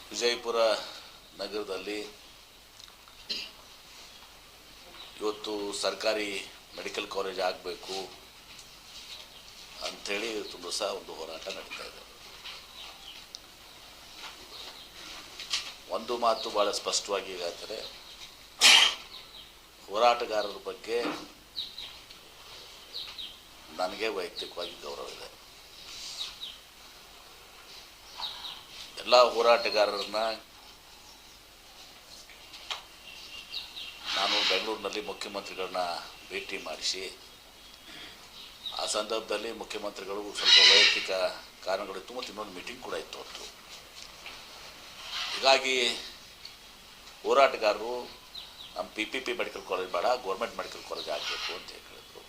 ವಿಜಯಪುರ ನಗರದಲ್ಲಿ ಇವತ್ತು ಸರ್ಕಾರಿ ಮೆಡಿಕಲ್ ಕಾಲೇಜ್ ಆಗಬೇಕು ಅಂಥೇಳಿ ತುಂಬ ಸಹ ಒಂದು ಹೋರಾಟ ನಡೀತಾ ಇದೆ. ಒಂದು ಮಾತು ಭಾಳ ಸ್ಪಷ್ಟವಾಗಿ ಹೇಳ್ತಾರೆ, ಹೋರಾಟಗಾರರ ಬಗ್ಗೆ ನನಗೆ ವೈಯಕ್ತಿಕವಾಗಿ ಗೌರವ ಇದೆ. ಎಲ್ಲ ಹೋರಾಟಗಾರರನ್ನ ನಾನು ಬೆಂಗಳೂರಿನಲ್ಲಿ ಮುಖ್ಯಮಂತ್ರಿಗಳನ್ನ ಭೇಟಿ ಮಾಡಿಸಿ ಆ ಸಂದರ್ಭದಲ್ಲಿ ಮುಖ್ಯಮಂತ್ರಿಗಳು ಸ್ವಲ್ಪ ವೈಯಕ್ತಿಕ ಕಾರಣಗಳಿತ್ತು ಮತ್ತು ಇನ್ನೊಂದು ಮೀಟಿಂಗ್ ಕೂಡ ಇತ್ತು ಅಂದರು. ಹೀಗಾಗಿ ಹೋರಾಟಗಾರರು ನಮ್ಮ PPP ಮೆಡಿಕಲ್ ಕಾಲೇಜ್ ಬೇಡ, ಗೌರ್ಮೆಂಟ್ ಮೆಡಿಕಲ್ ಕಾಲೇಜ್ ಆಗಬೇಕು ಅಂತ ಹೇಳಿದರು.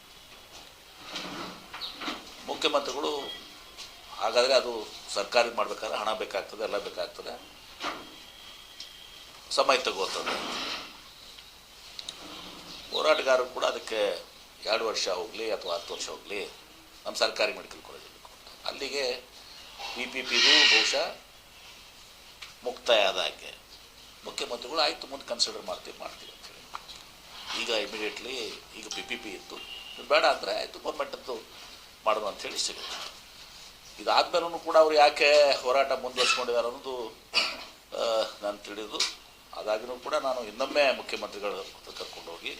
ಮುಖ್ಯಮಂತ್ರಿಗಳು ಹಾಗಾದರೆ ಅದು ಸರ್ಕಾರಿ ಮಾಡಬೇಕಾದ್ರೆ ಹಣ ಬೇಕಾಗ್ತದೆ, ಎಲ್ಲ ಬೇಕಾಗ್ತದೆ, ಸಮಯ ತಗೋತದೆ. ಹೋರಾಟಗಾರರು ಕೂಡ ಅದಕ್ಕೆ 2 ವರ್ಷ ಹೋಗಲಿ ಅಥವಾ 10 ವರ್ಷ ಹೋಗಲಿ, ನಮ್ಮ ಸರ್ಕಾರಿ ಮೆಡಿಕಲ್ ಕಾಲೇಜ್ ಬೇಕು ಅಂತ. ಅಲ್ಲಿಗೆ PPPದು ಬಹುಶಃ ಮುಕ್ತಾಯ ಆದ ಹಾಗೆ ಮುಖ್ಯಮಂತ್ರಿಗಳು ಆಯಿತು ಮುಂದೆ ಕನ್ಸಿಡರ್ ಮಾಡ್ತೀವಿ ಅಂತೇಳಿ. ಈಗ ಇಮಿಡಿಯೇಟ್ಲಿ ಈಗ PPP ಇತ್ತು, ಬೇಡ ಅಂದರೆ ಆಯಿತು ಗೌರ್ಮೆಂಟದ್ದು ಮಾಡೋದು ಅಂಥೇಳಿ ಸಿಗುತ್ತೆ. ಇದಾದ್ಮೇಲೂ ಕೂಡ ಅವ್ರು ಯಾಕೆ ಹೋರಾಟ ಮುಂದುವರಿಸ್ಕೊಂಡಿದ್ದಾರೆ ಅನ್ನೋದು ನಾನು ತಿಳಿದು, ಅದಾಗಿನೂ ಕೂಡ ನಾನು ಇನ್ನೊಮ್ಮೆ ಮುಖ್ಯಮಂತ್ರಿಗಳ ಹತ್ರ ಕರ್ಕೊಂಡು ಹೋಗಿ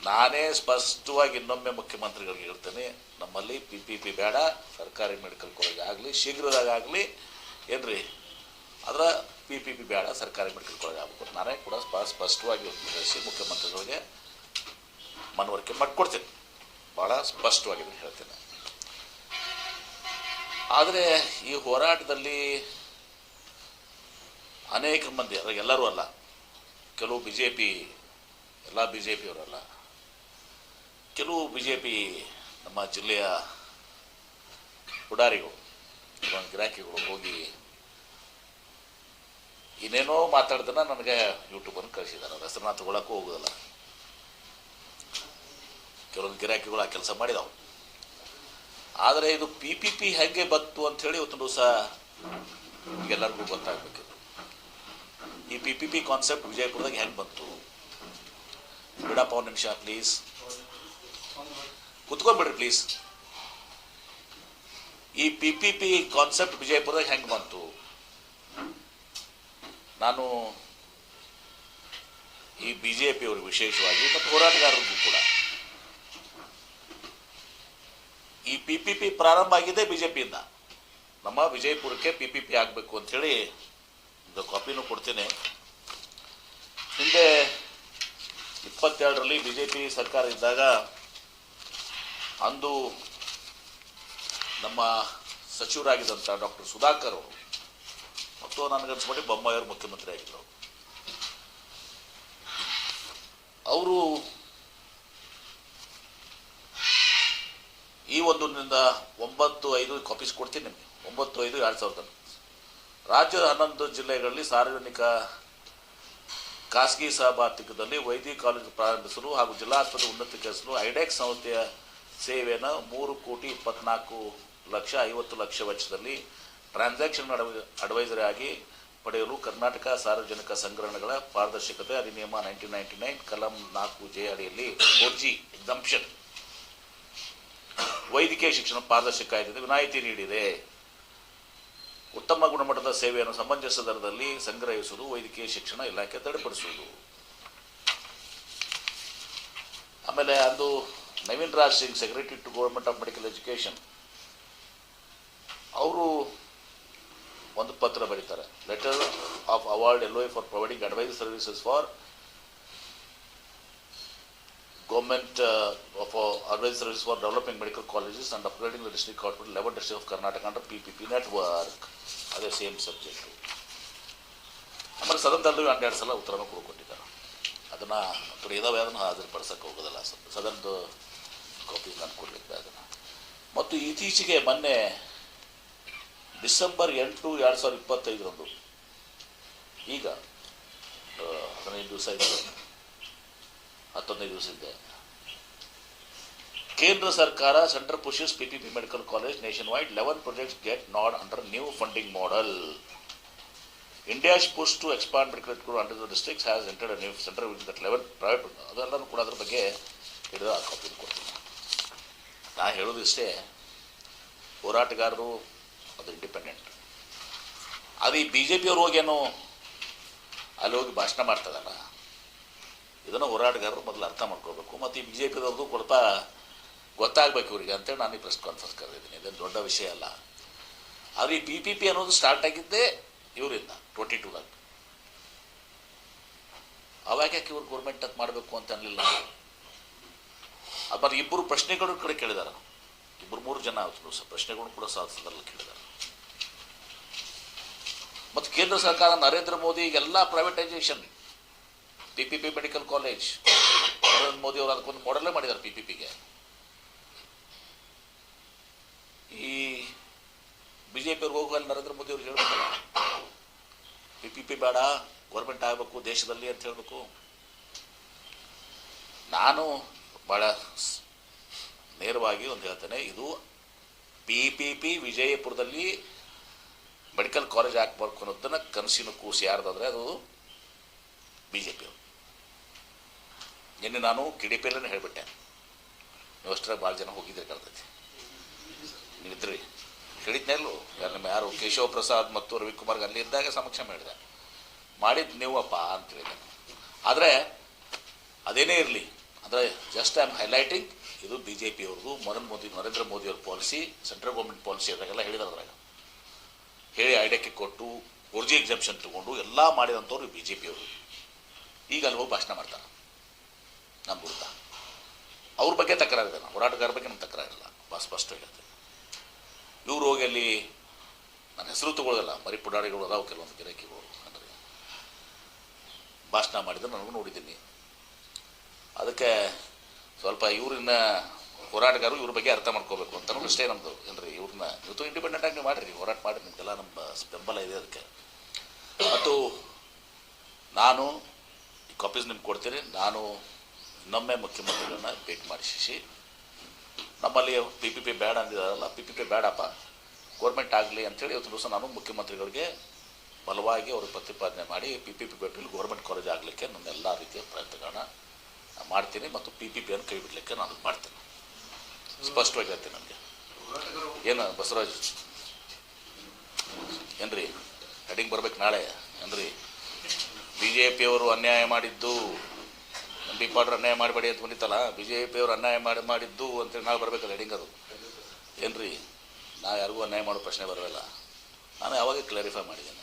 ನಾನೇ ಸ್ಪಷ್ಟವಾಗಿ ಇನ್ನೊಮ್ಮೆ ಮುಖ್ಯಮಂತ್ರಿಗಳಿಗೆ ಹೇಳ್ತೇನೆ, ನಮ್ಮಲ್ಲಿ PPP ಬೇಡ, ಸರ್ಕಾರಿ ಮೆಡಿಕಲ್ ಕಾಲೇಜ್ ಆಗಲಿ, ಶೀಘ್ರದಾಗಲಿ ಏನ್ರಿ ಅದರ PPP ಬೇಡ, ಸರ್ಕಾರಿ ಮೆಡಿಕಲ್ ಕಾಲೇಜ್ ಆಗಬೇಕು. ನಾನೇ ಕೂಡ ಸ್ಪಷ್ಟವಾಗಿ ತಿಳಿಸಿ ಮುಖ್ಯಮಂತ್ರಿಗಳಿಗೆ ಮನವರಿಕೆ ಮಾಡಿಕೊಡ್ತೇನೆ, ಭಾಳ ಸ್ಪಷ್ಟವಾಗಿ ಹೇಳ್ತೇನೆ. ಆದರೆ ಈ ಹೋರಾಟದಲ್ಲಿ ಅನೇಕ ಮಂದಿ, ಅದ್ರಾಗ ಎಲ್ಲರೂ ಅಲ್ಲ, ಕೆಲವು BJP, ಎಲ್ಲ BJPಯವರಲ್ಲ, ಕೆಲವು BJP ನಮ್ಮ ಜಿಲ್ಲೆಯ ಪುಡಾರಿಗಳು, ಗಿರಾಕಿಗಳು ಹೋಗಿ ಇನ್ನೇನೋ ಮಾತಾಡ್ದನ್ನ ನನಗೆ ಯೂಟ್ಯೂಬನ್ನು ಕಳಿಸಿದ್ದಾರೆ. ಅವ್ರ ಹೆಸರನ್ನ ತಗೊಳಕ್ಕೂ ಹೋಗೋದಲ್ಲ. ಕೆಲವೊಂದು ಗಿರಾಕಿಗಳು ಆ ಕೆಲಸ ಮಾಡಿದವು. ಆದರೆ ಇದು PPP ಹೇಗೆ ಬಂತು ಅಂಥೇಳಿ ಇವತ್ತು ದಿವಸ ಎಲ್ಲರಿಗೂ ಗೊತ್ತಾಗಬೇಕಿತ್ತು. ಈ PPP ಕಾನ್ಸೆಪ್ಟ್ ವಿಜಯಪುರದಾಗ ಹೆಂಗೆ ಬಂತು? ಬಿಡಪ್ಪ ಒಂದು ನಿಮಿಷ ಪ್ಲೀಸ್, ಕುತ್ಕೊಂಡ್ಬಿಡ್ರಿ ಪ್ಲೀಸ್. ಈ PPP ಕಾನ್ಸೆಪ್ಟ್ ವಿಜಯಪುರದಾಗ ಹೆಂಗೆ ಬಂತು? ನಾನು ಈ BJPಯವ್ರಿಗೆ ವಿಶೇಷವಾಗಿ ಮತ್ತು ಹೋರಾಟಗಾರರಿಗೂ ಕೂಡ, ಈ PPP ಪ್ರಾರಂಭ ಆಗಿದೆ BJPಯಿಂದ. ನಮ್ಮ ವಿಜಯಪುರಕ್ಕೆ PPP ಆಗಬೇಕು ಅಂಥೇಳಿ ಒಂದು ಕಾಪಿನೂ ಕೊಡ್ತೇನೆ. ಹಿಂದೆ 22ರಲ್ಲಿ BJP ಸರ್ಕಾರ ಇದ್ದಾಗ ಅಂದು ನಮ್ಮ ಸಚಿವರಾಗಿದ್ದಂಥ ಡಾಕ್ಟರ್ ಸುಧಾಕರ್ ಅವರು ಮತ್ತು ನನಗನ್ಸ್ಬಿಟ್ಟು ಬೊಮ್ಮಾಯಿಯವರು ಮುಖ್ಯಮಂತ್ರಿ ಆಗಿದ್ದರು. ಅವರು ಈ ಒಂದರಿಂದ 9/5 ಕಾಪೀಸ್ ಕೊಡ್ತೀನಿ ನಿಮಗೆ. 9/5/2000 ರಾಜ್ಯದ 11 ಜಿಲ್ಲೆಗಳಲ್ಲಿ ಸಾರ್ವಜನಿಕ ಖಾಸಗಿ ಸಹಭಾಗಿತ್ವದಲ್ಲಿ ವೈದ್ಯಕೀಯ ಕಾಲೇಜು ಪ್ರಾರಂಭಿಸಲು ಹಾಗೂ ಜಿಲ್ಲಾಸ್ಪತ್ರೆ ಉನ್ನತೀಕರಿಸಲು ಐಡೆಕ್ಸ್ ಸಂಸ್ಥೆಯ ಸೇವೆಯನ್ನು 3,24,50,00,000 ವೆಚ್ಚದಲ್ಲಿ ಟ್ರಾನ್ಸಾಕ್ಷನ್ ಅಡ್ವೈಸರಿ ಆಗಿ ಪಡೆಯಲು ಕರ್ನಾಟಕ ಸಾರ್ವಜನಿಕ ಸಂಗ್ರಹಣೆಗಳ ಪಾರದರ್ಶಕತೆ ಅಧಿನಿಯಮ 1999 ಕಲಂ 4J ಅಡಿಯಲ್ಲಿ 4G ಎಕ್ಸಂಪ್ಷನ್ ವೈದ್ಯಕೀಯ ಶಿಕ್ಷಣ ಪಾರದರ್ಶಕ ಕಾಯ್ದೆಗೆ ವಿನಾಯಿತಿ ನೀಡಿದೆ. ಉತ್ತಮ ಗುಣಮಟ್ಟದ ಸೇವೆಯನ್ನು ಸಮಂಜಸ ದರದಲ್ಲಿ ಸಂಗ್ರಹಿಸುವುದು ವೈದ್ಯಕೀಯ ಶಿಕ್ಷಣ ಇಲಾಖೆ ತಡೆಪಡಿಸುವುದು. ಆಮೇಲೆ ಅದು Naveen Raj Singh, secretary to government of medical education, ಅವರು ಒಂದು ಪತ್ರ ಬರೀತಾರೆ. Letter of award LOA for providing advice services for government of advice service for developing medical colleges and upgrading the district hospital 11 district of Karnataka under PPP network. ಅದೇ same subject. ಆಮೇಲೆ ಸದನದಲ್ಲೂ 12 ಸಲ ಉತ್ತರನೂ ಕೊಟ್ಟಿದ್ದಾರೆ. ಅದನ್ನು ಥೋಡಿ ಇದಾವೆ, ಅದನ್ನು ಹಾಜರುಪಡಿಸೋಕ್ಕೆ ಹೋಗೋದಿಲ್ಲ. ಸದನದ ಕಾಪಿ ನಾನು ಕೊಡಲಿಕ್ಕೆ ಅದನ್ನು. ಮತ್ತು ಇತ್ತೀಚೆಗೆ ಮೊನ್ನೆ ಡಿಸೆಂಬರ್ 8, 2025 ಈಗ 15 ದಿವಸ ಇದೆ, 15 ದಿವಸ ಇದೆ, ಕೇಂದ್ರ ಸರ್ಕಾರ centre pushes PPP medical college nation wide 11 projects get nod under new funding model. India's push to expand medical school under the districts has entered a new center with that level private ಅದೆಲ್ಲನೂ ಕೂಡ ಅದ್ರ ಬಗ್ಗೆ ಹಿಡಿದು ಆ copy ಕೊಡ್ತೀನಿ. ನಾ ಹೇಳೋದು ಇಷ್ಟೇ, ಹೋರಾಟಗಾರರು ಅದು ಇಂಡಿಪೆಂಡೆಂಟ್. ಅದು ಈ ಬಿ ಜೆ ಪಿಯವ್ರು ಹೋಗೇನು ಅಲ್ಲಿ ಹೋಗಿ ಭಾಷಣ ಮಾಡ್ತದಲ್ಲ, ಇದನ್ನು ಹೋರಾಟಗಾರರು ಮೊದಲು ಅರ್ಥ ಮಾಡ್ಕೋಬೇಕು. ಮತ್ತು ಈ ಬಿ ಜೆ ಪಿದವ್ರದ್ದು ಸ್ವಲ್ಪ ಗೊತ್ತಾಗಬೇಕು ಇವರಿಗೆ ಅಂತೇಳಿ ನಾನು ಈ ಪ್ರೆಸ್ ಕಾನ್ಫರೆನ್ಸ್ ಕರೆದಿದ್ದೀನಿ. ಇದೇನು ದೊಡ್ಡ ವಿಷಯ ಅಲ್ಲ. ಆದರೆ ಈ ಪಿ ಪಿ ಪಿ ಅನ್ನೋದು ಸ್ಟಾರ್ಟ್ ಆಗಿದ್ದೇ ಇವರಿಂದ 22ದಾಗ. ಅವಾಗ ಯಾಕೆ ಇವ್ರು ಗೌರ್ಮೆಂಟ್ ಅಂತ ಮಾಡಬೇಕು ಅಂತ ಅನ್ನಲಿಲ್ಲ. ಅದು ಇಬ್ಬರು ಪ್ರಶ್ನೆಗಳು ಕಡೆ ಕೇಳಿದಾರೆ, ಇಬ್ಬರು 3 ಜನ ಪ್ರಶ್ನೆಗಳು ಕೂಡ ಸಂಸದಲ್ಲಿ ಕೇಳಿದ್ದಾರೆ. ಮತ್ತು ಕೇಂದ್ರ ಸರ್ಕಾರ ನರೇಂದ್ರ ಮೋದಿ ಎಲ್ಲ privatisation P P P medical college Narendra Modi ಅವರು ಅದಕ್ಕೊಂದು ಮಾಡೆಲ್ಲೇ ಮಾಡಿದ್ದಾರೆ ಪಿ ಪಿ ಪಿಗೆ. ಈ ಬಿ ಜೆ ಪಿಯವ್ರಿಗೆ ಹೋಗುವಲ್ಲಿ ನರೇಂದ್ರ ಮೋದಿ ಅವ್ರಿಗೆ ಹೇಳ್ಬೇಕಲ್ಲ, ಪಿ ಪಿ ಪಿ ಬೇಡ, ಗೌರ್ಮೆಂಟ್ ಆಗಬೇಕು ದೇಶದಲ್ಲಿ ಅಂತ ಹೇಳಬೇಕು. ನಾನು ಭಾಳ ನೇರವಾಗಿ ಒಂದು ಹೇಳ್ತೇನೆ, ಇದು ಪಿ ಪಿ ಪಿ ವಿಜಯಪುರದಲ್ಲಿ ಮೆಡಿಕಲ್ ಕಾಲೇಜ್ ಹಾಕಬೇಕು ಅನ್ನೋದನ್ನು ಕನಸಿನ ಕೂಸು ಯಾರ್ದಾದ್ರೆ ಅದು ಬಿ ಜೆ ಪಿಯವರು. ನಿನ್ನೆ ನಾನು ಕೆ ಡಿ ಪಿ ಎಲ್ಲೇ ಹೇಳಿಬಿಟ್ಟೆ, ನೀವು ಅಷ್ಟರ ಭಾಳ ಜನ ಹೋಗಿದ್ರೆ ಕಲ್ತೈತಿ, ನೀವಿದ್ರಿ ಹೇಳಿದ್ನೆಲ್ಲೂ ಯಾರು ಕೇಶವ ಪ್ರಸಾದ್ ಮತ್ತು ರವಿಕುಮಾರ್ಗೆ ಅಲ್ಲಿ ಇದ್ದಾಗ ಸಮಕ್ಷ ಮಾಡಿದೆ, ಮಾಡಿದ್ದು ನೀವಪ್ಪ ಅಂತ ಹೇಳಿದೆ. ಆದರೆ ಅದೇನೇ ಇರಲಿ, ಅಂದರೆ ಜಸ್ಟ್ ಐ ಆಮ್ ಹೈಲೈಟಿಂಗ್, ಇದು ಬಿ ಜೆ ಪಿಯವ್ರದ್ದು ನರೇಂದ್ರ ಮೋದಿಯವ್ರ ಪಾಲಿಸಿ, ಸೆಂಟ್ರಲ್ ಗೌರ್ಮೆಂಟ್ ಪಾಲಿಸಿ ಅದಾಗೆಲ್ಲ ಹೇಳಿದಾರೆ. ಅದ್ರಾಗ ಹೇಳಿ ಐಡಿಯಾಕ್ಕೆ ಕೊಟ್ಟು ಒರ್ಜಿ ಎಕ್ಸಾಮ್ಷನ್ ತೊಗೊಂಡು ಎಲ್ಲ ಮಾಡಿದಂಥವ್ರು ಬಿ ಜೆ ಪಿಯವರು. ಈಗ ಅಲ್ಲಿ ಹೋಗಿ ಭಾಷಣ ಮಾಡ್ತಾರೆ ನಮ್ಮ ವಿರುದ್ಧ. ಅವ್ರ ಬಗ್ಗೆ ತಕರಾರಿದೆ, ನಾವು ಹೋರಾಟಗಾರ ಬಗ್ಗೆ ನಮ್ಗೆ ತಕರಾರಿಲ್ಲ, ಭಾಳ ಸ್ಪಷ್ಟ ಹೇಳ್ತೇನೆ. ಇವ್ರು ಹೋಗಿ ಅಲ್ಲಿ ನನ್ನ ಹೆಸರು ತಗೊಳ್ಳೋಲ್ಲ, ಬರೀ ಪುಡಾರಿಗಳು ಅದಾವ ಕೆಲವೊಂದು ಗಿರಾಕಿಗಳು ಅಂದರೆ ಭಾಷಣ ಮಾಡಿದ್ರೆ ನನಗೂ ನೋಡಿದ್ದೀನಿ. ಅದಕ್ಕೆ ಸ್ವಲ್ಪ ಇವ್ರನ್ನ ಹೋರಾಟಗಾರರು ಇವ್ರ ಬಗ್ಗೆ ಅರ್ಥ ಮಾಡ್ಕೋಬೇಕು ಅಂತ ಅಷ್ಟೇ ನಮ್ಮದು. ಏನ್ರಿ ಇವ್ರನ್ನ ಇವತ್ತು ಇಂಡಿಪೆಂಡೆಂಟಾಗಿ ನೀವು ಮಾಡಿರಿ, ಹೋರಾಟ ಮಾಡಿ, ನಿಮಗೆಲ್ಲ ನಮ್ಮ ಬೆಂಬಲ ಇದೆ ಅದಕ್ಕೆ. ಮತ್ತು ನಾನು ಈ ಕಾಪೀಸ್ ನಿಮ್ಗೆ ಕೊಡ್ತೀನಿ. ನಾನು ಇನ್ನೊಮ್ಮೆ ಮುಖ್ಯಮಂತ್ರಿಗಳನ್ನ ಭೇಟಿ ಮಾಡಿಸಿ, ನಮ್ಮಲ್ಲಿ ಪಿ ಪಿ ಪಿ ಬೇಡ ಅಂದಿದಾರಲ್ಲ, ಪಿ ಪಿ ಪಿ ಬೇಡಪ್ಪ, ಗೌರ್ಮೆಂಟ್ ಆಗಲಿ ಅಂಥೇಳಿ ಇವತ್ತು ದಿವಸ ನಾನು ಮುಖ್ಯಮಂತ್ರಿಗಳಿಗೆ ಬಲವಾಗಿ ಅವರು ಪ್ರತಿಪಾದನೆ ಮಾಡಿ ಪಿ ಪಿ ಪಿ ಬೆಟ್ಟಲ್ಲಿ ಗೌರ್ಮೆಂಟ್ ಕಾಲೇಜ್ ಆಗಲಿಕ್ಕೆ ನನ್ನ ಎಲ್ಲ ರೀತಿಯ ಪ್ರಯತ್ನಗಳನ್ನ ಮಾಡ್ತೀನಿ. ಮತ್ತು ಪಿ ಪಿ ಪಿಯನ್ನು ಕೈ ಬಿಡಲಿಕ್ಕೆ ನಾನು ಮಾಡ್ತೀನಿ, ಸ್ಪಷ್ಟವಾಗಿ ಹೇಳ್ತೀನಿ. ನನಗೆ ಏನು ಬಸವರಾಜ್ ಏನ್ರಿ ಹೆಡಿಂಗ್ ಬರ್ಬೇಕು ನಾಳೆ ಏನ್ರಿ, ಬಿ ಜೆ ಪಿಯವರು ಅನ್ಯಾಯ ಮಾಡಿದ್ದು, ಬಿ ಪಾಡ್ರು ಅನ್ಯಾಯ ಮಾಡಬೇಡಿ ಅಂತ ಬಂದಿತ್ತಲ್ಲ, ಬಿ ಜೆ ಪಿಯವರು ಅನ್ಯಾಯ ಮಾಡಿದ್ದು ಅಂತೇಳಿ ನಾಳೆ ಬರಬೇಕಲ್ಲ ಹೆಡಿಂಗ್. ಅದು ಏನ್ರಿ, ನಾ ಯಾರಿಗೂ ಅನ್ಯಾಯ ಮಾಡೋ ಪ್ರಶ್ನೆ ಬರೋಲ್ಲ. ನಾನು ಯಾವಾಗ ಕ್ಲಾರಿಫೈ ಮಾಡಿದ್ದೇನೆ.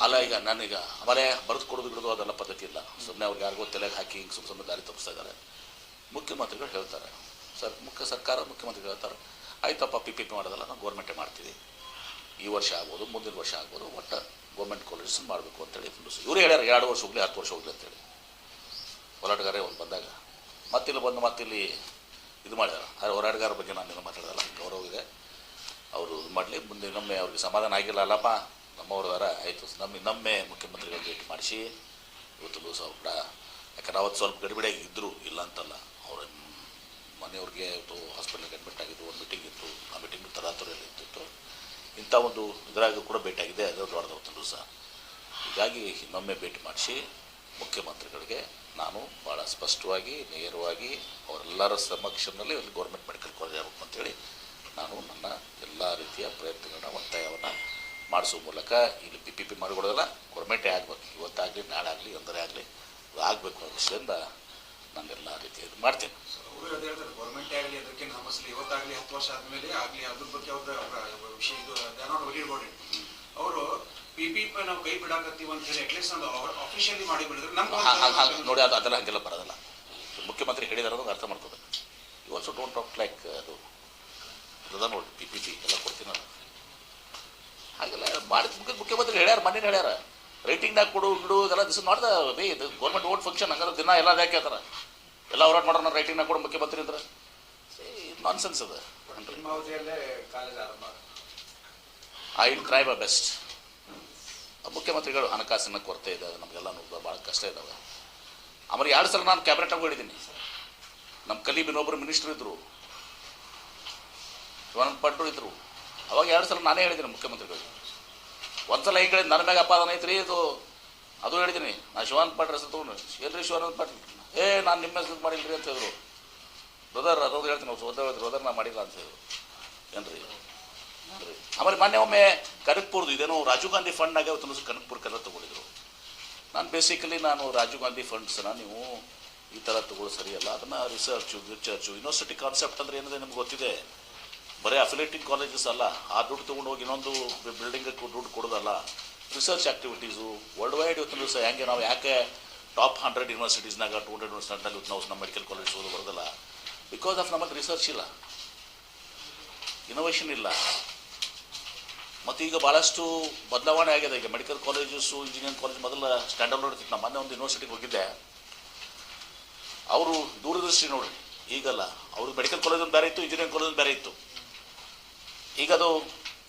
ಅಲ್ಲ, ಈಗ ನಾನೀಗ ಆಮೇಲೆ ಬರೆದು ಕೊಡೋದು ಬಿಡೋದು ಅದೆಲ್ಲ ಪದ್ಧತಿ ಇಲ್ಲ. ಸುಮ್ಮನೆ ಅವ್ರಿಗೆ ಯಾರಿಗೋ ತಲೆಗೆ ಹಾಕಿ ಹಿಂಗೆ ಸುಮ್ಮನೆ ದಾರಿ ತಪ್ಪಿಸ್ತಾ ಇದ್ದಾರೆ. ಮುಖ್ಯಮಂತ್ರಿಗಳು ಹೇಳ್ತಾರೆ, ಸರ್ಕಾರ ಮುಖ್ಯಮಂತ್ರಿಗಳು ಹೇಳ್ತಾರೆ, ಆಯ್ತಪ್ಪ ಪಿ ಪಿ ಪಿ ಮಾಡೋದಲ್ಲ, ನಾವು ಗೌರ್ಮೆಂಟೇ ಮಾಡ್ತೀವಿ, ಈ ವರ್ಷ ಆಗ್ಬೋದು, ಮುಂದಿನ ವರ್ಷ ಆಗ್ಬೋದು, ಒಟ್ಟು ಗೌರ್ಮೆಂಟ್ ಕಾಲೇಜಸ್ ಮಾಡಬೇಕು ಅಂತೇಳಿ ಇವರು ಹೇಳ್ಯಾರ. 2 ವರ್ಷ ಹೋಗಲಿ 10 ವರ್ಷ ಹೋಗಲಿ ಅಂತೇಳಿ ಹೋರಾಟಗಾರೇ ಒಂದು ಬಂದಾಗ ಮತ್ತಿಲ್ಲಿ ಬಂದು ಮತ್ತಿಲ್ಲಿ ಇದು ಮಾಡಿದಾರೆ. ಆದರೆ ಹೋರಾಟಗಾರ ಬಗ್ಗೆ ನಾನು ಏನೋ ಮಾತಾಡೋದಲ್ಲ, ಗೌರವ ಇದೆ, ಅವರು ಇದು ಮಾಡಲಿ. ಮುಂದೆ ಇನ್ನೊಮ್ಮೆ ಅವ್ರಿಗೆ ಸಮಾಧಾನ ಆಗಿಲ್ಲ ಅಲ್ಲಪ್ಪ, ನಮ್ಮವ್ರದಾರ ಆಯಿತು, ಇನ್ನೊಮ್ಮೆ ಮುಖ್ಯಮಂತ್ರಿಗಳು ಭೇಟಿ ಮಾಡಿಸಿ ಇವತ್ತು ದಿವಸ ಕೂಡ, ಯಾಕಂದ್ರೆ ಅವತ್ತು ಸ್ವಲ್ಪ ಗಡಿಬಿಡಿಯಾಗಿ ಇದ್ದರು, ಇಲ್ಲ ಅಂತಲ್ಲ. ಅವ್ರ ಮನೆಯವ್ರಿಗೆ ಇವತ್ತು ಹಾಸ್ಪಿಟ್ಲಿಗೆ ಅಡ್ಮಿಟ್ ಆಗಿದ್ದು, ಒಂದು ಮೀಟಿಂಗ್ ಇತ್ತು, ಆ ಮೀಟಿಂಗ್ ತರಾತುರಿಯಲ್ಲಿ ಇರ್ತಿತ್ತು. ಇಂಥ ಒಂದು ಇದರಾಗ ಕೂಡ ಭೇಟಿಯಾಗಿದೆ, ಅದು ದೊಡ್ಡದವತ್ತು ದಿವಸ. ಹೀಗಾಗಿ ಇನ್ನೊಮ್ಮೆ ಭೇಟಿ ಮಾಡಿಸಿ ಮುಖ್ಯಮಂತ್ರಿಗಳಿಗೆ ನಾನು ಭಾಳ ಸ್ಪಷ್ಟವಾಗಿ ನೇರವಾಗಿ ಅವರೆಲ್ಲರ ಸಮಕ್ಷಮದಲ್ಲಿ ಒಂದು ಗೌರ್ಮೆಂಟ್ ಮೆಡಿಕಲ್ ಕಾಲೇಜ್ ಆಗಬೇಕು ಅಂತೇಳಿ ನಾನು ನನ್ನ ಎಲ್ಲ ರೀತಿಯ ಪ್ರಯತ್ನಗಳನ್ನ ಒತ್ತಾಯವನ್ನು ಮಾಡಿಸುವ ಮೂಲಕ ಇಲ್ಲಿ ಪಿ ಪಿ ಪಿ ಮಾಡಿಕೊಡೋದಲ್ಲ, ಗೌರ್ಮೆಂಟೇ ಆಗಬೇಕು, ಇವತ್ತಾಗಲಿ ನಾಳೆ ಆಗಲಿ ಎಂದರೆ ಆಗಲಿ ಆಗಬೇಕು ಅನ್ನೋ ವಿಷಯದಿಂದ ನಾನೆಲ್ಲ ರೀತಿ ಇದು ಮಾಡ್ತೇನೆ. ಗೌರ್ಮೆಂಟ್ ಆಗಲಿ ಅದಕ್ಕೆ ನಮ್ಮಸಲಿ ಇವತ್ತಾಗಲಿ 10 ವರ್ಷ ಆದಮೇಲೆ ಆಗಲಿ ಅದ್ರ ಬಗ್ಗೆ ಅವ್ರ ವಿಷಯ ಇದು ಅವರು ಪಿ ಪಿ ಪಿ ನಾವು ಕೈ ಬಿಡಾಕತ್ತೀವಿ ಅಂತ ಹೇಳಿ ಅಟ್ಲೀಸ್ಟ್ ನಾವು ಅಫಿಷಿಯಲಿ ಮಾಡಿ ಬಿಡಿದ್ರೆ ನಮ್ಗೆ ನೋಡಿ, ಅದೆಲ್ಲ ಹಾಗೆಲ್ಲ ಬರೋದಲ್ಲ. ಮುಖ್ಯಮಂತ್ರಿ ಹೇಳಿದಾರೆ ಅದನ್ನು ಅರ್ಥ ಮಾಡ್ಕೋಬೇಕು. You also don't talk like ಅದು ಅದ ನೋಡಿ, ಪಿ ಪಿ ಪಿ ಎಲ್ಲ ಕೊಡ್ತೀನಿ ನಾನು ಹಾಗೆಲ್ಲ ಮಾಡಿದ ಮುಖ್ಯಮಂತ್ರಿ ಹೇಳ್ಯಾರ, ಮನೇನು ಹೇಳ್ಯಾರ, ರೈಟಿಂಗ್ನಾಗ ಕೊಡು ಬಿಡು ಇದೆಲ್ಲ ದಿಸ್ ನಾಟ್ ದ ವೇ. ಇದು ಗೌರ್ಮೆಂಟ್ ಓಟ್ ಫಂಕ್ಷನ್ ಹಂಗಾದ್ರೆ ದಿನ ಎಲ್ಲ ಯಾಕೆ ಹೇಳ್ತಾರೆ, ಎಲ್ಲ ಹೋರಾಟ ಮಾಡೋಣ ರೈಟಿಂಗ್ನಾಗ ಕೊಡು ಮುಖ್ಯಮಂತ್ರಿ ಅಂದ್ರೆ ನಾನ್ ಸೆನ್ಸ್ ಅದು. I will try my best. ಮುಖ್ಯಮಂತ್ರಿಗಳು ಹಣಕಾಸಿನ ಕೊರತೆ ಇದೆ, ನಮಗೆಲ್ಲ ಭಾಳ ಕಷ್ಟ ಇದ್ದಾವೆ. ಆಮೇಲೆ 2 ಸಲ ನಾನು ಕ್ಯಾಬಿನೆಟ್ನಾಗ ಹೇಳಿದ್ದೀನಿ. ನಮ್ಮ ಕಲೀಬಿನೊಬ್ಬರು ಮಿನಿಸ್ಟ್ರು ಇದ್ದರು, ಶಿವಾನಂದ ಪಾಟೀಲ್ ಇದ್ದರು, ಅವಾಗ 2 ಸಲ ನಾನೇ ಹೇಳಿದ್ದೀನಿ ಮುಖ್ಯಮಂತ್ರಿಗಳಿಗೆ. ಒಂದು ಸಲ ಈ ಕಡೆ ನನ್ನ ಮ್ಯಾಗ ಅಪಾದನೆ ಐತ್ರಿ, ಅದು ಹೇಳಿದ್ದೀನಿ. ನಾನು ಶಿವಾನಂದ ಪಾಟೀಲ್ ಹೆಸರು ತೊಗೊಂಡು, ಎಲ್ರಿ ಶಿವಾನಂದ ಪಾಟೀಲ್, ನಾನು ನಿಮ್ಮ ಹೆಸರು ಮಾಡಿಲ್ರಿ ಅಂತ ಹೇಳಿದ್ರು. ಬ್ರದರ್ ಅದೊಂದು ಹೇಳ್ತೀನಿ, ಬ್ರದರ್ ನಾನು ಮಾಡಿಲ್ಲ ಅಂತ ಹೇಳಿದ್ರು. ಏನ್ರಿ ಆಮೇಲೆ ಮೊನ್ನೆ ಒಮ್ಮೆ ಕನಕ್ಪುರದು ಇದೇನೋ ರಾಜೀವ್ ಗಾಂಧಿ ಫಂಡ್ನಾಗ ಇವತ್ತು ಕನಕ್ಪುರಕ್ಕೆಲ್ಲ ತೊಗೊಂಡಿದ್ರು. ನಾನು ರಾಜೀವ್ ಗಾಂಧಿ ಫಂಡ್ಸನ್ನ ನೀವು ಈ ಥರ ತೊಗೊಳ್ಳೋದು ಸರಿಯಲ್ಲ, ಅದನ್ನು ರಿಸರ್ಚು ಯೂನಿವರ್ಸಿಟಿ ಕಾನ್ಸೆಪ್ಟ್ ಅಂದರೆ ಏನಿದೆ ನಿಮ್ಗೆ ಗೊತ್ತಿದೆ. ಬರೀ ಅಫಿಲೇಟಿಂಗ್ ಕಾಲೇಜಸ್ ಅಲ್ಲ, ಆ ದುಡ್ಡು ತೊಗೊಂಡು ಹೋಗಿ ಇನ್ನೊಂದು ಬಿಲ್ಡಿಂಗ್ಗೆ ದುಡ್ಡು ಕೊಡೋದಲ್ಲ. ರಿಸರ್ಚ್ ಆ್ಯಕ್ಟಿವಿಟೀಸು ವರ್ಲ್ಡ್ ವೈಡ್ ಇವತ್ತಿನ ದಿವಸ ಹೆಂಗೆ ನಾವು ಯಾಕೆ ಟಾಪ್ 100 ಯೂನಿವರ್ಸಿಟೀಸ್ನಾಗ 200 ಯೂನಿವರ್ಸಿಟಿನಲ್ಲಿ ಇವತ್ತು ನಾವು ನಮ್ಮ ಮೆಡಿಕಲ್ ಕಾಲೇಜ್ ಓದು ಬರೋದಲ್ಲ? ಬಿಕಾಸ್ ಆಫ್ ನಮ್ಮಲ್ಲಿ ರಿಸರ್ಚ್ ಇಲ್ಲ, ಇನೋವೇಷನ್ ಇಲ್ಲ. ಮತ್ತು ಈಗ ಭಾಳಷ್ಟು ಬದಲಾವಣೆ ಆಗಿದೆ. ಈಗ ಮೆಡಿಕಲ್ ಕಾಲೇಜಸ್ಸು, ಇಂಜಿನಿಯರಿಂಗ್ ಕಾಲೇಜ್ ಮೊದಲ ಸ್ಟ್ಯಾಂಡರ್ಡ್ ನೋಡ್ತಿತ್ತು. ನಾನು ಮೊನ್ನೆ ಒಂದು ಯೂನಿವರ್ಸಿಟಿಗೆ ಹೋಗಿದ್ದೆ, ಅವರು ದೂರದೃಷ್ಟಿ ನೋಡ್ರಿ. ಈಗಲ್ಲ, ಅವ್ರದ್ದು ಮೆಡಿಕಲ್ ಕಾಲೇಜ್ ಒಂದು ಬೇರೆ ಇತ್ತು, ಇಂಜಿನಿಯರಿಂಗ್ ಕಾಲೇಜ್ ಒಂದು ಬೇರೆ ಇತ್ತು. ಈಗ ಅದು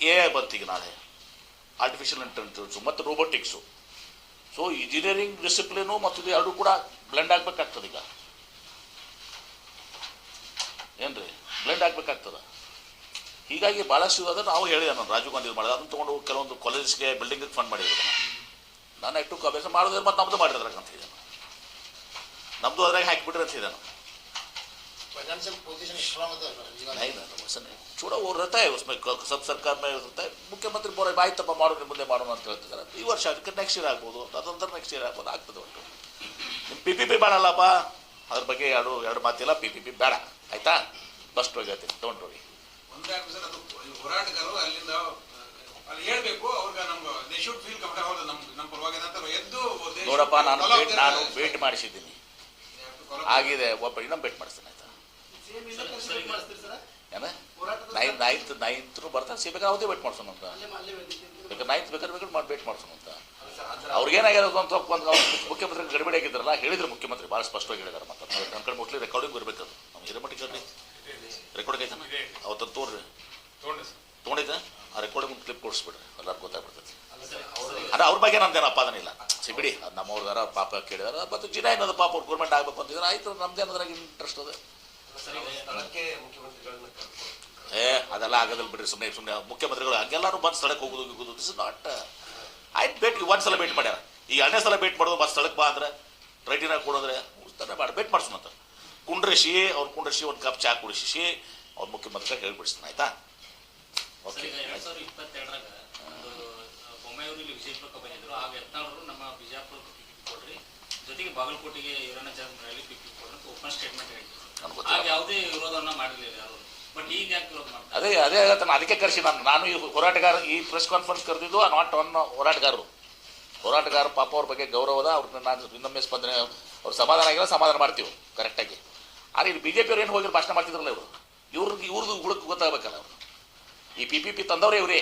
AI ಬಂತು. ಈಗ ನಾಳೆ ಆರ್ಟಿಫಿಷಿಯಲ್ ಇಂಟೆಲಿಜೆನ್ಸು ಮತ್ತು ರೋಬೋಟಿಕ್ಸು. ಸೊ ಇಂಜಿನಿಯರಿಂಗ್ ಡಿಸಿಪ್ಲಿನು ಮತ್ತು ಇದು ಎರಡೂ ಕೂಡ ಬ್ಲೆಂಡ್ ಆಗಬೇಕಾಗ್ತದೆ. ಈಗ ಏನ್ರಿ ಬ್ಲೆಂಡ್ ಆಗಬೇಕಾಗ್ತದೆ. ಹೀಗಾಗಿ ಭಾಳಷ್ಟು ಅದನ್ನು ನಾವು ಹೇಳಿದೆ. ನಾನು ರಾಜೀವ್ ಗಾಂಧಿ ಮಾಡಿದೆ, ಅದನ್ನು ತೊಗೊಂಡು ಕೆಲವೊಂದು ಕಾಲೇಜ್ಗೆ ಬಿಲ್ಡಿಂಗಿಗೆ ಫಂಡ್ ಮಾಡಿದ್ರು. ನಾನು ಎಷ್ಟು ಅಭ್ಯಾಸ ಮಾಡೋದ್ರೆ ಮತ್ತು ನಮ್ಮದು ಮಾಡಿದ್ರಾಗ ಅಂತ ಇದ್ದಾನೆ, ನಮ್ಮದು ಅದ್ರಾಗ ಹಾಕಿಬಿಟ್ರೆ ಅಂತ ಇದ್ದಾನೆ. नहीं ना वैसा नहीं, छोड़ा वो रहता है उसमें, सब सरकार में रहता है. ಮುಖ್ಯಮಂತ್ರಿ ಬೋರೆ ಬಾಯಿ ತಪ್ಪ ಮಾಡೋದು ಮುಂದೆ ಮಾಡೋಣ ಅಂತ ಹೇಳ್ತಿದ್ದಾರೆ. ಈ ವರ್ಷ ಅದಕ್ಕೆ ನೆಕ್ಸ್ಟ್ ಇಯರ್ ಆಗ್ಬೋದು, ಅದೊಂಥರ ನೆಕ್ಸ್ಟ್ ಇಯರ್ ಆಗ್ಬೋದು, ಆಗ್ತದೆ. ಒಟ್ಟು ನಿಮ್ಮ PPP ಬೇಡಲ್ಲಪ್ಪ, ಅದ್ರ ಬಗ್ಗೆ ಎರಡು ಮಾತಿಲ್ಲ. PPP ಬೇಡ, ಆಯ್ತಾ? ಫಸ್ಟ್ ಹೋಗಿ ಹೇಳ್ತೀನಿ, ಡೋಂಟ್ ವರಿ. ಒಂದೇ ಸರ್, ಅದು ಹೋರಾಟಗಾರರು ಅಲ್ಲಿಂದ ಅಲ್ಲಿ ಹೇಳ್ಬೇಕು ಅವ್ರಿಗೆ, ನಮ್ಗೆ ದೇ ಶುಡ್ ಫೀಲ್ ಕಂಫರ್ಟಬಲ್, ನಮ್ಮ ಪರವಾಗಿದೆ ಅಂತ ಎದ್ದು. ನೋಡಪ್ಪ, ನಾನು ವೇಟ್ ಮಾಡಿಸಿದ್ದೀನಿ, ಆಗಿದೆ. ಒಬ್ಬ ಇನ್ನೊಂದು ವೇಟ್ ಮಾಡಿಸ್ತೀನಿ, ಆಯ್ತಾ? ಏನ ನೈನ್ತ್ ಬರ್ತಾನೆ ಸಿಗ್ಬೇಕಾದ್ರೆ ಅವತ್ತೇ ವೇಟ್ ಮಾಡ್ಸೋಣ ಅಂತ. ಬೇಕಾದ್ರೆ ನೈನ್ತ್ ಬೇಕಾದ್ರೆ ಮಾಡಿ ವೇಟ್ ಮಾಡ್ಸೋಣ ಅಂತ. ಅವ್ರಿಗೇನಾಗ್ಯದ ಒಂದು ಮುಖ್ಯಮಂತ್ರಿ ಗಡಿಬಿಡಿ ಆಗಿದ್ರಲ್ಲ, ಹೇಳಿದ್ರು ಮುಖ್ಯಮಂತ್ರಿ ಭಾಳ ಸ್ಪಷ್ಟವಾಗಿ ಹೇಳಿದಾರೆ. ಮತ್ತು ನನ್ನ ಕಡೆ ಮೋಸ್ಟ್ಲಿ ರೆಕಾರ್ಡಿಂಗ್ ಇರಬೇಕದು. ನಮ್ಮ ಹಿರೇಮಠ ರೆಕಾರ್ಡಿಂಗ್ ಐತಾನ, ಅವತ್ತನ್ನು ತೋರ್ರಿ ತೊಗೊಂಡಿದ್ದೆ. ಆ ರೆಕಾರ್ಡಿಂಗ್ ಕ್ಲಿಪ್ ಕೊಡಿಸ್ಬಿಡ್ರಿ, ಎಲ್ಲರಿಗೂ ಗೊತ್ತಾಗ್ಬಿಡ್ತೈತಿ. ಅದ ಅವ್ರ ಬಗ್ಗೆ ನಮ್ದೇನು ಅಪಾದನೆ ಇಲ್ಲ, ಸಿಬಿಡಿ ಅದು ನಮ್ಮವ್ರದಾರ ಪಾಪ ಕೇಳಿದಾರೆ. ಮತ್ತು ಜಿನ ಏನದು ಪಾಪ ಅವ್ರು ಗೌರ್ಮೆಂಟ್ ಆಗಬೇಕು ಅಂತಿದ್ರೆ ಆಯ್ತು, ನಮ್ದೇನದ್ರಾಗ ಇಂಟ್ರೆಸ್ಟ್ ಅದ. ಅದೆಲ್ಲ ಆಗೋದಿಲ್ಲ ಬಿಡ್ರಿ. ಸುಮ್ಮನೆ ಮುಖ್ಯಮಂತ್ರಿಗಳು ಹಂಗೆಲ್ಲರೂ ಬಂದು ಸ್ಥಳಕ್ಕೆ ಹೋಗೋದು ದಿಸ್ ಇಸ್ ನಾಟ್. ಆಯ್ತು ಭೇಟಿ ಒಂದು ಸಲ ಭೇಟಿ ಮಾಡ್ಯಾರ, ಈಗ 2ನೇ ಸಲ ಭೇಟಿ ಮಾಡೋದು. ಮತ್ತೆ ಸ್ಥಳಕ್ಕೆ ಬಾ ಅಂದ್ರೆ ರೈಟಿನಾಗ ಕೊಡೋದ್ರೆ ಮಾಡಿ ಭೇಟಿ ಮಾಡ್ಸೋಣಂತ. ಕುಂಡ್ರಿಸಿ ಒಂದು ಕಪ್ ಚಾ ಕುಡಿಸಿ ಅವ್ರ ಮುಖ್ಯಮಂತ್ರಿ ಹೇಳ್ಬಿಡಿಸ್ತಾನೆ, ಆಯ್ತಾ? ಓಕೆ. 2022 ಬೊಮ್ಮಾಯಿಯವರು ಇಲ್ಲಿ ವಿಜಯಪುರಕ್ಕೆ ಬಂದಿದ್ರು. ಆಗ ಯತ್ನಾಳರು ನಮ್ಮ ಬಿಜಾಪುರಕ್ಕೆ PPP ಕೊಡ್ರಿ, ಜೊತೆಗೆ ಬಾಗಲಕೋಟೆಗೆ ಇವರನ್ನ ರಲ್ಲಿ PPP ಕೊಡ್ರಿ ಅಂತ ಓಪನ್ ಸ್ಟೇಟ್ಮೆಂಟ್ ಹೇಳಿದ್ರು. ಆಗ ಯಾವುದೇ ವಿರೋಧವನ್ನ ಮಾಡಿರಲಿಲ್ಲ ಯಾರು. ಬಟ್ ಈಗ ಯಾಕೆ ವಿರೋಧ ಮಾಡ್ತಾರೆ? ಅದೇ ಹೇಳ್ತಾನೆ. ಅದಕ್ಕೆ ಕರೆಸಿ ನಾನು ಈ ಹೋರಾಟಗಾರ ಈ ಪ್ರೆಸ್ ಕಾನ್ಫರೆನ್ಸ್ ಕರೆದಿದ್ದು ನಾಟ್ ಒನ್ ಹೋರಾಟಗಾರ ಪಾಪ ಅವ್ರ ಬಗ್ಗೆ ಗೌರವದ. ಅವ್ರನ್ನ ನಾನು ಇನ್ನೊಮ್ಮೆ ಸ್ಪಂದನೆ, ಅವ್ರು ಸಮಾಧಾನ ಆಗಿಲ್ಲ, ಸಮಾಧಾನ ಮಾಡ್ತೀವಿ ಕರೆಕ್ಟಾಗಿ. ಆದರೆ ಇಲ್ಲಿ BJP ಅವ್ರು ಏನು ಹೋಗಿ ಭಾಷಣ ಮಾಡ್ತಿದ್ರಲ್ಲ, ಇವ್ರದ್ದು ಹುಡುಕ್ ಗೊತ್ತಾಗಬೇಕಲ್ಲ. ಅವರು ಈ PPP ತಂದವ್ರೆ ಇವರೇ.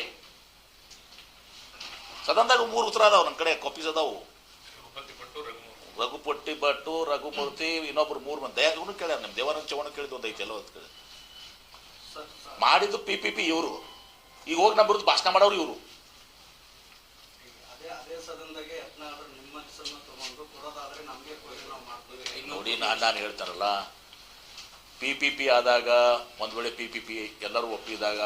ಸದನದಾಗ 3 ಉತ್ತರ ಅದಾವ, ನನ್ನ ಕಡೆ ಕಾಪೀಸ್ ಅದಾವು. ರಘುಪತಿ ಭಟ್ಟು, ರಘುಮೂರ್ತಿ, ಇನ್ನೊಬ್ರು 3 ಮಂದಿ ಇವನು ಕೇಳ್ಯಾರ. ನಿಮ್ಮ ದೇವರ ಚವಣ ಕೇಳಿದ್ದು ಒಂದು ಐತಿ, ಎಲ್ಲ ಒಂದು ಕೇಳಿ ಮಾಡಿದ್ದು PPP ಇವರು. ಈಗ ಹೋಗಿ ನಮ್ಮದು ಭಾಷಣ ಮಾಡೋರು ಇವರು. ನೋಡಿ, ನಾನು ಹೇಳ್ತಾರಲ್ಲ, PPP ಆದಾಗ ಒಂದು ವೇಳೆ PPP ಎಲ್ಲರೂ ಒಪ್ಪಿದಾಗ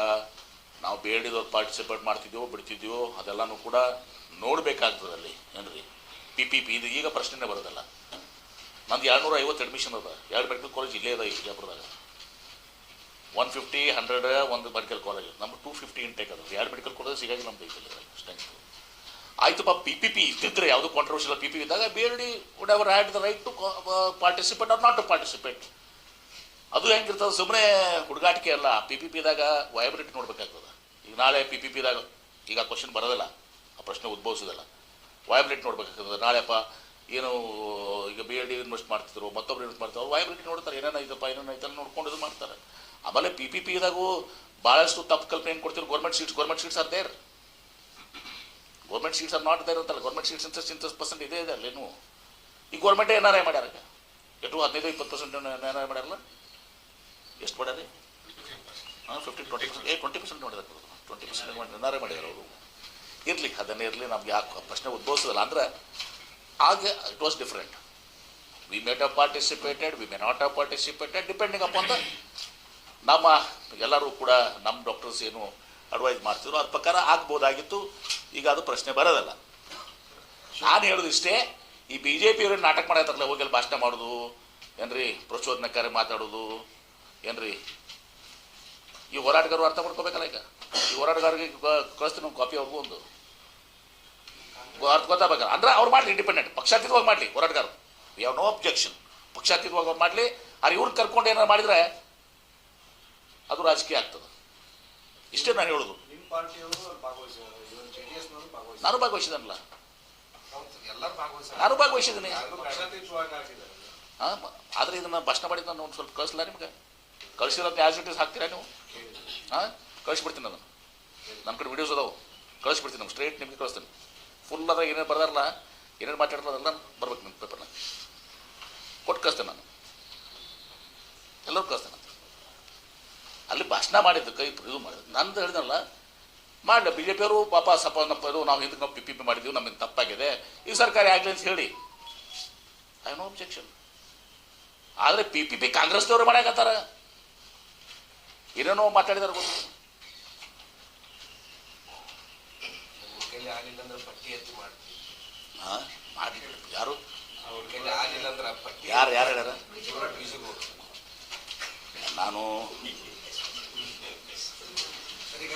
ನಾವು ಬೇಡಿದವ್ರು ಪಾರ್ಟಿಸಿಪೇಟ್ ಮಾಡ್ತಿದ್ದೀವೋ ಬಿಡ್ತಿದ್ದೀವೋ ಅದೆಲ್ಲನೂ ಕೂಡ ನೋಡಬೇಕಾಗ್ತದಲ್ಲಿ. ಏನ್ರಿ PPP ಇದು ಈಗ ಪ್ರಶ್ನೆನೇ ಬರೋದಲ್ಲ. ನಂದು 250 ಅಡ್ಮಿಷನ್ ಅದ, 2 ಮೆಡಿಕಲ್ ಕಾಲೇಜ್ ಇಲ್ಲೇ ಅದ. ಈಗ ಬಿಜಾಪುರದಾಗ 150, 100 ಒಂದು ಮೆಡಿಕಲ್ ಕಾಲೇಜ್. ನಮ್ಗೆ 250 ಇಂಟೇಕ್ ಅದ. 2 ಮೆಡಿಕಲ್ ಕಾಲೇಜ್ ಹೀಗಾಗಿ ನಮ್ದು ಐತಿಲ್ಲ ಸ್ಟ್ರೆಂತ್. ಆಯ್ತಪ್ಪ, PPP ಇದ್ದಿದ್ರೆ ಯಾವುದು ಕಾಂಟ್ರವರ್ಷಿಯಲ್ PPP ಇದ್ದಾಗ BLD would have had the right to participate or not to participate. ಅದು ಹೆಂಗಿರ್ತದೆ, ಸುಮ್ಮನೆ ಹುಡುಗಾಟಿಕೆ ಅಲ್ಲ. PPP ದಾಗ ವಯಬಿಲಿಟಿ ನೋಡ್ಬೇಕಾಗ್ತದೆ. ಈಗ ನಾಳೆ PPP ದಾಗ ಈಗ ಕ್ವಶನ್ ಬರೋದಿಲ್ಲ, ಆ ಪ್ರಶ್ನೆ ಉದ್ಭವಿಸೋದಿಲ್ಲ. ವಯಬಿಲಿಟಿ ನೋಡ್ಬೇಕಾಗ್ತದೆ. ನಾಳೆಪ್ಪ ಏನು ಈಗ BLD ಇನ್ವೆಸ್ಟ್ ಮಾಡ್ತಿದ್ರು, ಮತ್ತೊಬ್ರು ಇನ್ವೆಸ್ಟ್ ಮಾಡ್ತಾರೆ, ಅವ್ರು ವಯಬಿಲಿಟಿ ನೋಡ್ತಾರೆ. ಏನೇನೈತಪ್ಪ ಏನೇನೈತಲ್ಲ ನೋಡ್ಕೊಂಡು ಇದು ಮಾಡ್ತಾರೆ. ಆಮೇಲೆ PPP ದಾಗೂ ಭಾಳಷ್ಟು ತಪ್ಪು ಕಲ್ಪನೆ ಏನು ಕೊಡ್ತಿದ್ರು. Government seats are there, government seats are not there ಅಂತಲ್ಲ. ಗೌರ್ಮೆಂಟ್ ಸೀಟ್ಸ್ ಇಂಥ ಇದೆ ಅಲ್ಲೇನು. ಈ ಗೌರ್ಮೆಂಟೇ ಏನಾರೇ ಮಾಡ್ಯಾರ, ಎಷ್ಟು 15-20% ಏನಾರೇ ಮಾಡ್ಯಾರಲ್ಲ. ಎಷ್ಟು ಮಾಡ್ಯಾರಿ? 15-20% ಮಾಡಿದಾರೆ. 20% ಏನಾರೇ ಮಾಡ್ಯಾರ ಅವರು. ಇರಲಿ, ಅದನ್ನೇ ಇರಲಿ, ನಮ್ಗೆ ಯಾಕೆ ಪ್ರಶ್ನೆ ಉದ್ಭವಿಸೋದಿಲ್ಲ. ಅಂದ್ರೆ ಆಗ it was different. We might have participated, we may not have participated, depending upon the ನಮ್ಮ ಎಲ್ಲರೂ ಕೂಡ ನಮ್ಮ ಡಾಕ್ಟರ್ಸ್ ಏನು ಅಡ್ವೈಸ್ ಮಾಡ್ತಿದ್ರು, ಅದ್ರ ಪ್ರಕಾರ ಆಗ್ಬೋದಾಗಿತ್ತು. ಈಗ ಅದು ಪ್ರಶ್ನೆ ಬರೋದಲ್ಲ. ನಾನು ಹೇಳೋದು ಇಷ್ಟೇ, ಈ ಬಿ ಜೆ ಪಿಯವ್ರನ್ನ ನಾಟಕ ಮಾಡತ್ತಾರಲ್ಲ, ಹೋಗಿ ಅಲ್ಲಿ ಭಾಷಣ ಮಾಡೋದು ಏನ್ರಿ, ಪ್ರಚೋದನಕಾರಿ ಮಾತಾಡೋದು ಏನ್ರಿ, ಈ ಹೋರಾಟಗಾರರು ಅರ್ಥ ಮಾಡ್ಕೋಬೇಕಲ್ಲ. ಈಗ ಈ ಹೋರಾಟಗಾರರಿಗೆ ಕಳಿಸ್ತೀವಿ ನಾವು ಕಾಪಿ ಅವ್ರಿಗೂ ಒಂದು ಅರ್ಥ ಗೊತ್ತಾಗಬೇಕಲ್ಲ. ಅಂದ್ರೆ ಅವ್ರು ಮಾಡಲಿ, ಇಂಡಿಪೆಂಡೆಂಟ್ ಪಕ್ಷಾತೀತವಾಗಿ ಮಾಡಲಿ ಹೋರಾಟಗಾರರು, ವಿ ಹ್ಯಾವ್ ನೋ ಅಬ್ಜೆಕ್ಷನ್, ಪಕ್ಷಾತೀತವಾಗಿ ಅವ್ರು ಮಾಡಲಿ. ಅವ್ರು ಇವ್ರನ್ನ ಕರ್ಕೊಂಡು ಏನಾರು ಮಾಡಿದರೆ ಅದು ರಾಜಕೀಯ ಆಗ್ತದೆ. ಇಷ್ಟೇ ನಾನು ಹೇಳೋದು. ನಿಮ್ಮ ಪಾರ್ಟಿಯವರು ಭಾಗವಹಿಸಿದ್ದಾರೆ, ಜೆಡಿಎಸ್ನವರು ಭಾಗವಹಿಸಿದ್ದಾರೆ, ನಾನು ಭಾಗವಹಿಸಿದನಲ್ಲ, ಎಲ್ಲರೂ ಭಾಗವಹಿಸಿದ್ದಾರೆ, ನಾನು ಭಾಗವಹಿಸಿದ್ದೀನಿ. ಪಕ್ಷಾತೀತವಾಗಿ ಆಗಿದ್ದಾರೆ. ಹಾಂ, ಆದರೆ ಇದನ್ನು ಭಾಷಣ ಮಾಡಿದ್ದು ನಾನು ಒಂದು ಸ್ವಲ್ಪ ಕಳಿಸಲ್ಲ ನಿಮ್ಗೆ, ಕಳಿಸಿರೋದು ಆ್ಯಸ್ ಇಟ್ ಈಸ್ ಹಾಕ್ತೀರಾ ನೀವು? ಹಾಂ, ಕಳಿಸ್ಬಿಡ್ತೀನಿ ಅದನ್ನು. ನಮ್ಮ ಕಡೆ ವಿಡಿಯೋಸ್ ಅದಾವೆ, ಕಳಿಸ್ಬಿಡ್ತೀನಿ. ನಮ್ಗೆ ಸ್ಟ್ರೇಟ್ ನಿಮಗೆ ಕಳಿಸ್ತೀನಿ. ಫುಲ್ ಅದಾಗ ಏನೇನು ಬರ್ದಾರಲ್ಲ, ಏನೇನು ಮಾತಾಡ್ತಾರಲ್ಲ ಅದೆಲ್ಲ ಬರ್ಬೇಕು ನಿಮ್ಮ ಪೇಪರ್ನ ಕೊಟ್ಟು ಕಳಿಸ್ತೇನೆ. ನಾನು ಎಲ್ಲರೂ ಕಳಿಸ್ತೇನೆ. ಅಲ್ಲಿ ಭಾಷಣ ಮಾಡಿದ್ದು ಕೈ ಇದು ಮಾಡಿದ್ದು ನಂದು ಹೇಳಿದ್ನಲ್ಲ, ಮಾಡಲಿ. ಬಿ ಜೆ ಪಿಯವರು ಪಾಪ ಇದು ನಾವು ಹಿಂದಕ್ಕೆ ನಾವು ಪಿ ಪಿ ಮಾಡಿದ್ದೀವಿ, ನಮಗೆ ತಪ್ಪಾಗಿದೆ, ಈಗ ಸರ್ಕಾರ ಆಗಲಿ ಅಂತ ಹೇಳಿ, ಐ ನೋ ಅಬ್ಜೆಕ್ಷನ್. ಆದರೆ ಪಿ ಪಿ ಕಾಂಗ್ರೆಸ್ನವ್ರು ಮಾಡಾಕತ್ತಾರ, ಏನೇನೋ ಮಾತಾಡಿದಾರೆ ಗೊತ್ತು. ಕೈಲಿ ಆಗಲಿಲ್ಲ ಅಂದ್ರೆ ಪಟ್ಟಿ ಎತ್ತಿ ಮಾಡ್ತೀವಿ. ಹಾಂ, ಮಾಡಿ. ಯಾರು ಅವ್ರ ಕೈಲಿ ಆಗಲಿಲ್ಲ ಅಂದ್ರೆ ಪಟ್ಟಿ ಯಾರು ಹೇಳ್ಯಾರ? ಬೀಜಗಳು ನಾನು ಈಗ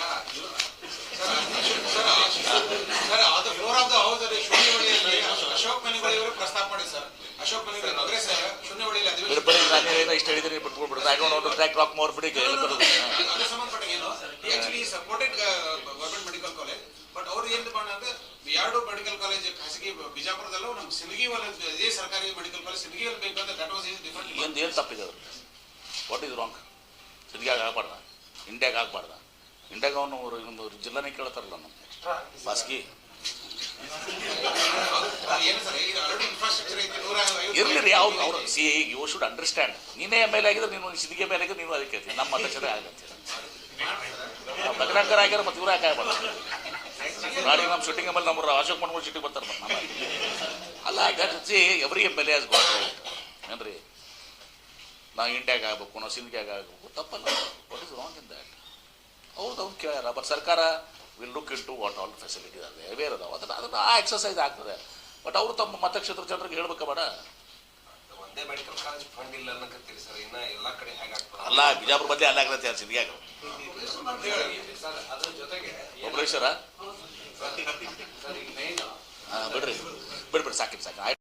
ಸರ್ ಅದು ಫ್ಲೋರ್ ಆಫ್ ದ ಹೌಸ್ ಅಲ್ಲಿ ಶೂನ್ಯವಳಿಯಲ್ಲಿ ಅಶೋಕ್ ಮನಿಗಳಿವರು ಪ್ರಸ್ತಾಪ ಮಾಡಿ ಸರ್. ಅಶೋಕ್ ಮನಿಗಳು ಕಾಂಗ್ರೆಸ್ ಶೂನ್ಯವಳಿಯಲ್ಲಿ ಅಧಿವೇಶನ ನಾನು ಇಷ್ಟು ಹೇಳಿದ್ದೀನಿ, ಬಿಟ್ಬಿಡ್ಬಿಡ್ತು. I don't know to track rock more ಬಿಡಿ. ಅದು ಸಂಬಂಧಪಟ್ಟ ಏನು actually supported government medical college, but ಅವ್ರು ಏನು ಅಂದ್ರೆ ಎರಡು ಮೆಡಿಕಲ್ ಕಾಲೇಜ್ ಖಾಸಗಿ ಬಿಜಾಪುರದಲ್ಲೂ ನಮ್ಮ ಸಿಂದಗಿಯಲ್ಲಿ ಇದೇ ಸರ್ಕಾರಿ ಮೆಡಿಕಲ್ ಕಾಲೇಜ್ ಸಿಂದಗಿಯಲ್ಲಿ ಬೇಕಂದ್ರೆ ದಟ್ ವಾಸ್ ಈಸ್ ಡಿಫರೆಂಟ್. ಏನು ತಪ್ಪಿದೆ ಅವರು? What is wrong? ಸಿಂಧಿಗಾಗ ಆಗಬಾರ್ದ, ಇಂಡಿಯಾಗ ಆಗಬಾರ್ದ? ಇಂಡಿಯಾಗ ಅವನು ಜಿಲ್ಲಾನೇ ಕೇಳ್ತಾರಲ್ಲ ನಮ್ಮ ಬಾಸ್ಕಿ. ಏನು ಸರ್, ಈಗ ಎರಡು ಇನ್ಫ್ರಾಸ್ಟ್ರಕ್ಚರ್ ಐತಿ, 150 ಇರಲಿ ರೀ. ಅವ್ರು ಸಿ ಯು ಶುಡ್ ಅಂಡರ್ಸ್ಟ್ಯಾಂಡ್. ನೀನೇ ಎಮ್ ಎಲ್ ಆಗಿದ್ರೆ ನೀನು ಸಿಂಧಿಗೆ ಮೇಲೆ ಆಗಿದ್ರೆ ನೀನು ಅದಕ್ಕೆ ಹೇಳ್ತೀನಿ, ನಮ್ಮ ಅಧ್ಯಕ್ಷರೇ ಆಗತ್ತೆ. ಬಗನಾಕರ್ ಆಗ್ಯಾರ, ಮತ್ತು ಇವ್ರು ಯಾಕೆ ಆಗ್ಬಾರ್ದು? ನಾಳೆ ನಮ್ಮ ಶೂಟಿಂಗ್ ಮೇಲೆ ನಮ್ಮ ಅಶೋಕ್ ಮನ್ಮೋಹನ್ ಶೂಟಿಂಗ್ ಬರ್ತಾರೆ. ನಮ್ಮ ಅಲ್ಲ, that see every M L A has got right ಏನ್ರಿ. ನಾವು ಇಂಡಿಯಾಗ ಆಗಬೇಕು, ನಾವು ಸಿಂಧಿಗಾಗ ಆಗಬೇಕು, ತಪ್ಪಲ್ಲ. What is wrong in that? ಹೌದು, ಅವ್ನು ಕೇಳ್ಯಾರ. ಬಟ್ ಸರ್ಕಾರ will look into what all facilities ಅದೇ ಬೇರೆ ಅದಾವೆ. ಅದನ್ನು ಆ ಎಕ್ಸಸೈಸ್ ಆಗ್ತದೆ. ಬಟ್ ಅವರು ತಮ್ಮ ಮತಕ್ಷೇತ್ರ ಜನರಿಗೆ ಹೇಳ್ಬೇಕ ಬೇಡ? ಒಂದೇ ಮೆಡಿಕಲ್ ಕಾಲೇಜ್ ಫಂಡ್ ಇಲ್ಲ ಅನ್ನಕತ್ತೀರಿ ಸರ್, ಇನ್ನ ಎಲ್ಲಾ ಕಡೆ ಹೇಗಾಗ್ತದೆ? ಅಲ್ಲ, ಬಿಜಾಪುರ ಬದಲಿ ಅಲ್ಲಾಗತ್ತೆ ಯಾರು ಸಿಂಧಿಗಾಗ ಸರ್ ಅದ್ರ ಜೊತೆಗೆ ಒಬ್ಬರೇಶ್ವರ ಸರ್ ಈಗ ಮೇನ್ ಹಾಂ, ಬಿಡ್ರಿ ಸಾಕಿರಿ ಸಾಕು.